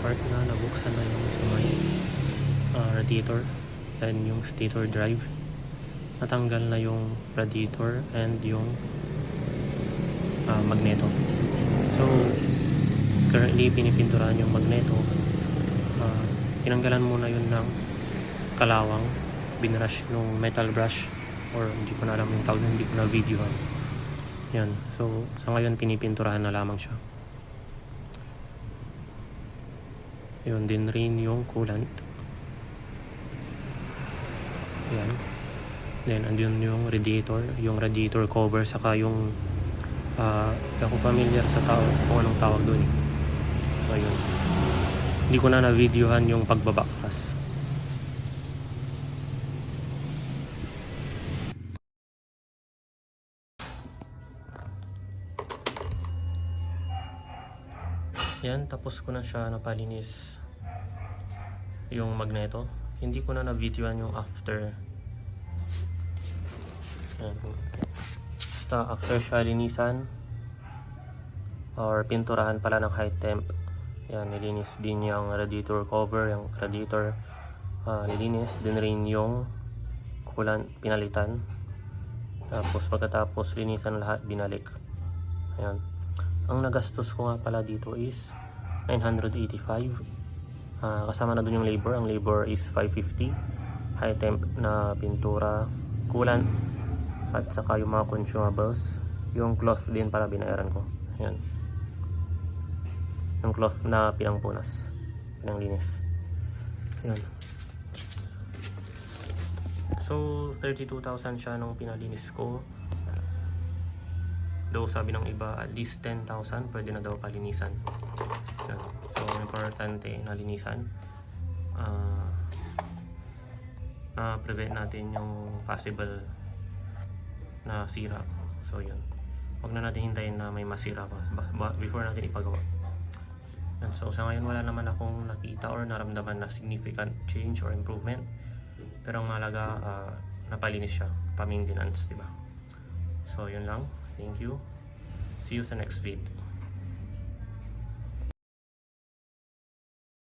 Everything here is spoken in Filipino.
part na nabuksan na yung sa may radiator and yung stator drive. Natanggal na yung radiator and yung magneto. So currently pinipinturahan yung magneto. Tinanggalan muna yun ng kalawang, binrush nung metal brush, or hindi ko na alam yung tawag, hindi ko na videohan. Yan, so sa ngayon pinipinturahan na lamang siya. Yun din rin yung coolant. Yan. Then andun yung radiator cover, saka yung hindi ako familiar sa kung anong tawag doon eh. So yun, hindi ko na na-videohan yung pagbabaklas. Yan, tapos ko na siya napalinis yung magneto. Hindi ko na na-videohan yung after. Yan. Basta after siya linisan or pinturahan pala ng high temp, yan, nilinis din yung radiator cover, yung radiator, nilinis din rin yung coolant, pinalitan. Tapos pagkatapos linisan lahat, binalik. Ayan. Ang nagastos ko nga pala dito is 985. Kasama na dun yung labor. Ang labor is 550. High temp na pintura, coolant, at saka yung mga consumables. Yung cloth din para binayaran ko. Ayan. Yung cloth na pinangpunas, pinanglinis. Ayan. So 32,000 siya nung pinalinis ko. Though sabi ng iba at least 10,000 pwede na daw palinisan. Ayan. So importante nalinisan. Na prevent natin yung possible na sira. So yun, huwag na natin hintayin na may masira pa before natin ipagawa. And so sa ngayon wala naman akong nakita or naramdaman na significant change or improvement, pero ang mahalaga napalinis siya, pa-maintenance, diba? So yun lang, thank you, see you sa next vid.